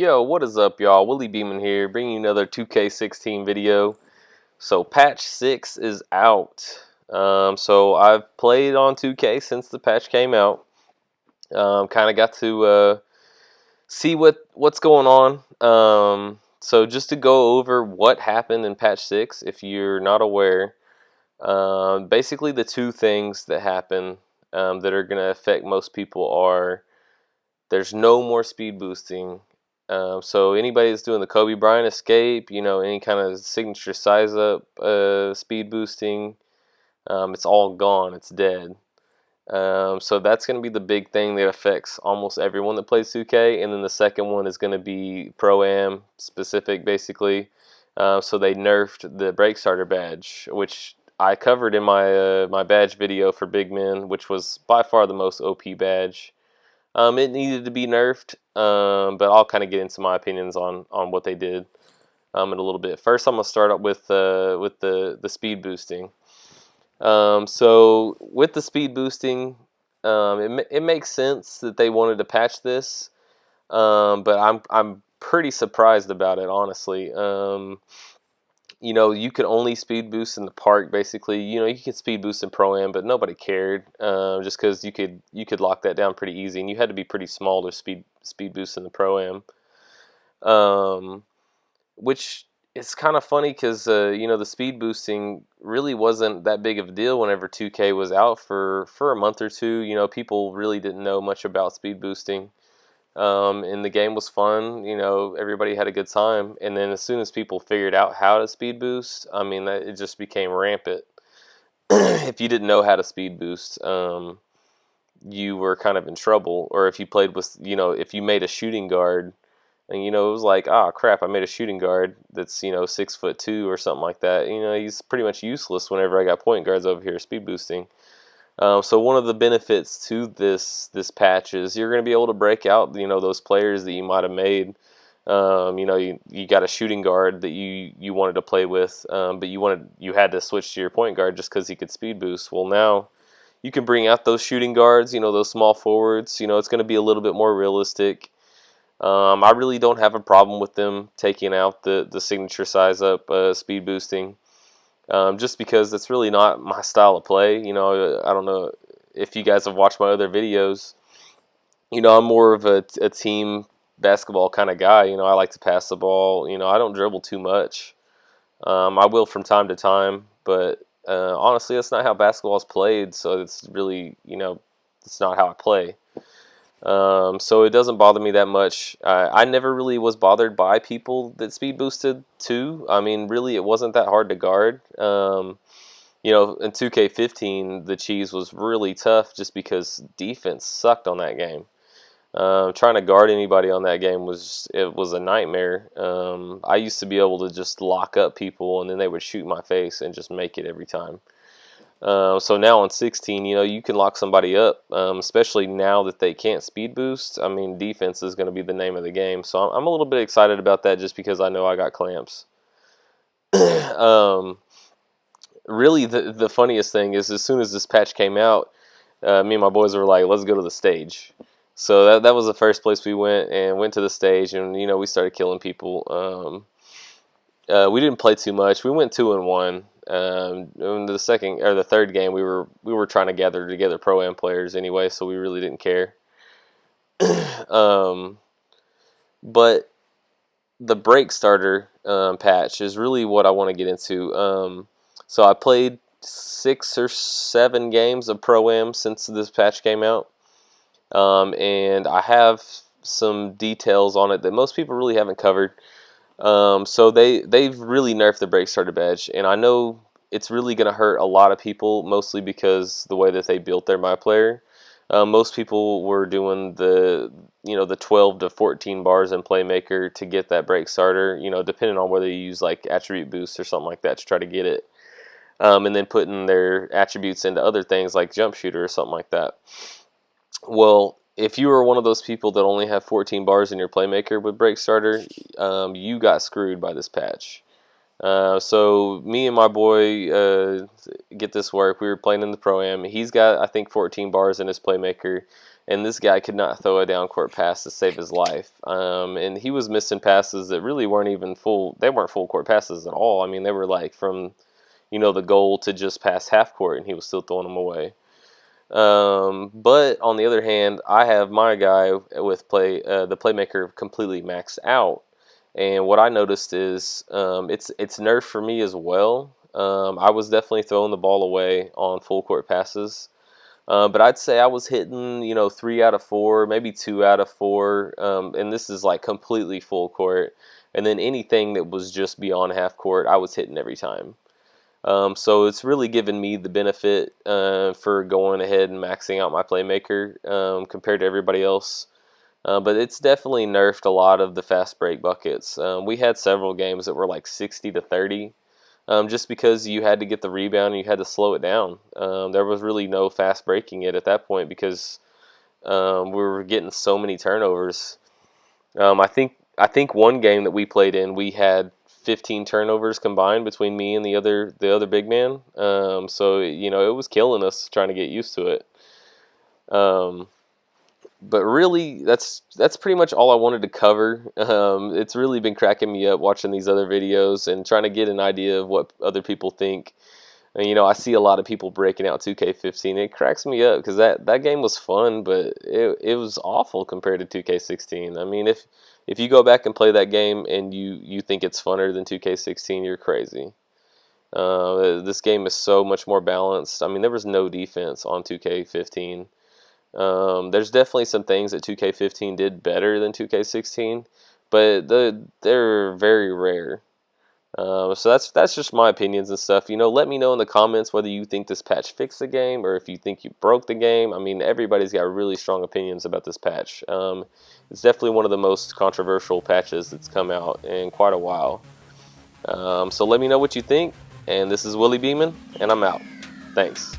Yo, what is up, y'all? Willie Beeman here, bringing you another 2K16 video. So, patch 6 is out. So I've played on 2K since the patch came out. Kind of got to see what's going on. So just to go over what happened in patch 6, if you're not aware, basically the two things that happen that are going to affect most people are there's no more speed boosting. So anybody that's doing the Kobe Bryant escape, any kind of signature size up speed boosting, it's all gone. It's dead. So that's going to be the big thing that affects almost everyone that plays 2K. And then the second one is going to be Pro-Am specific, basically. So they nerfed the Break Starter badge, which I covered in my my badge video for Big Men, which was by far the most OP badge. It needed to be nerfed, but I'll kind of get into my opinions on what they did in a little bit. First, I'm gonna start up with the speed boosting. So with the speed boosting, it makes sense that they wanted to patch this, but I'm pretty surprised about it, honestly. You could only speed boost in the park, basically. You could speed boost in Pro-Am, but nobody cared, just because you could lock that down pretty easy, and you had to be pretty small to speed boost in the Pro-Am. Which is kind of funny because the speed boosting really wasn't that big of a deal whenever 2K was out for a month or two. People really didn't know much about speed boosting. And the game was fun, everybody had a good time, and then as soon as people figured out how to speed boost, I mean, it just became rampant. If you didn't know how to speed boost, you were kind of in trouble. Or if you played with, if you made a shooting guard, and it was like, ah, crap, I made a shooting guard that's 6'2" or something like that. He's pretty much useless whenever I got point guards over here speed boosting. So one of the benefits to this patch is you're going to be able to break out those players that you might have made. You got a shooting guard that you wanted to play with, but you had to switch to your point guard just because he could speed boost. Well, now you can bring out those shooting guards, those small forwards. It's going to be a little bit more realistic. I really don't have a problem with them taking out the signature size up speed boosting. Just because that's really not my style of play. I don't know if you guys have watched my other videos. I'm more of a team basketball kind of guy. I like to pass the ball. I don't dribble too much. I will from time to time, but honestly, that's not how basketball is played. So it's really, it's not how I play. So it doesn't bother me that much. I never really was bothered by people that speed boosted too. I mean, really, it wasn't that hard to guard. In 2K15, the cheese was really tough just because defense sucked on that game. Trying to guard anybody on that game was a nightmare. I used to be able to just lock up people and then they would shoot my face and just make it every time. So now on 16, you can lock somebody up, especially now that they can't speed boost. I mean, defense is going to be the name of the game. So I'm a little bit excited about that just because I know I got clamps. Really, the funniest thing is as soon as this patch came out, me and my boys were like, let's go to the stage. So that was the first place we went to the stage, and we started killing people. We didn't play too much. We went 2-1. In the second or the third game, we were trying to gather together Pro-Am players anyway, so we really didn't care. But the break starter patch is really what I want to get into. So I played 6 or 7 games of Pro-Am since this patch came out, and I have some details on it that most people really haven't covered. So they've really nerfed the break starter badge, and I know it's really going to hurt a lot of people, mostly because the way that they built their MyPlayer. Most people were doing the 12 to 14 bars in Playmaker to get that break starter, depending on whether you use like attribute boost or something like that to try to get it, and then putting their attributes into other things like jump shooter or something like that. Well, if you were one of those people that only have 14 bars in your Playmaker with break starter, you got screwed by this patch. So me and my boy, get this work. We were playing in the pro-am. He's got, I think, 14 bars in his Playmaker, and this guy could not throw a down court pass to save his life. And he was missing passes that really weren't even full. They weren't full court passes at all. I mean, they were like from, the goal to just past half court, and he was still throwing them away. But on the other hand, I have my guy with the Playmaker completely maxed out. And what I noticed is it's nerfed for me as well. I was definitely throwing the ball away on full court passes. But I'd say I was hitting, 3 out of 4, maybe 2 out of 4. And this is like completely full court. And then anything that was just beyond half court, I was hitting every time. So it's really given me the benefit for going ahead and maxing out my Playmaker compared to everybody else. But it's definitely nerfed a lot of the fast break buckets. We had several games that were like 60 to 30, just because you had to get the rebound and you had to slow it down. There was really no fast breaking it at that point because we were getting so many turnovers. I think one game that we played in, we had 15 turnovers combined between me and the other big man. So it was killing us trying to get used to it. But really, that's pretty much all I wanted to cover. It's really been cracking me up watching these other videos and trying to get an idea of what other people think. And, I see a lot of people breaking out 2K15. It cracks me up because that game was fun, but it was awful compared to 2K16. I mean, if you go back and play that game and you think it's funner than 2K16, you're crazy. This game is so much more balanced. I mean, there was no defense on 2K15. There's definitely some things that 2K15 did better than 2K16, but they're very rare. So that's just my opinions and stuff. Let me know in the comments whether you think this patch fixed the game or if you think you broke the game. I mean, everybody's got really strong opinions about this patch. It's definitely one of the most controversial patches that's come out in quite a while. So let me know what you think. And this is Willie Beeman, and I'm out. Thanks.